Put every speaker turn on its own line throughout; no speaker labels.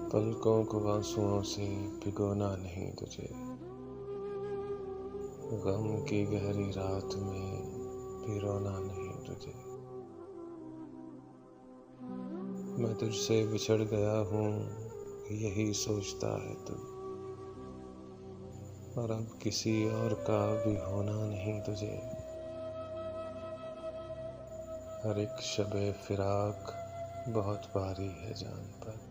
पलकों को आंसुओं से भिगोना नहीं तुझे, गम की गहरी रात में भी रोना नहीं तुझे। मैं तुझसे बिछड़ गया हूँ यही सोचता है तू, और अब किसी और का भी होना नहीं तुझे। हर एक शबे फिराक बहुत भारी है जान पर,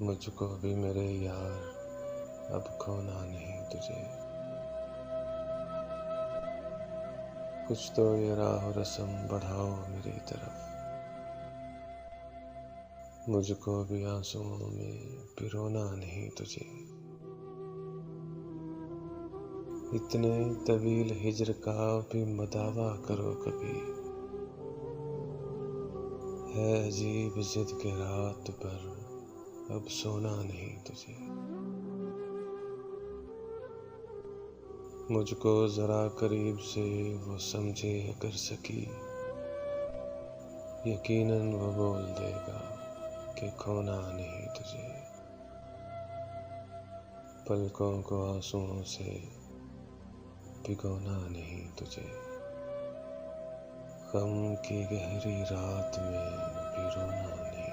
मुझको भी मेरे यार अब खोना नहीं तुझे। कुछ तो ये राह रस्म बढ़ाओ मेरी तरफ, मुझको भी आंसुओं में पिरोना नहीं तुझे। इतने तवील हिज्र का भी मदावा करो कभी, है अजीब जिद के रात पर अब सोना नहीं तुझे। मुझको जरा करीब से वो समझे अगर सकी, यकीनन वो बोल देगा कि खोना नहीं तुझे। पलकों को आंसुओं से भिगोना नहीं तुझे, गम की गहरी रात में भी रोना नहीं।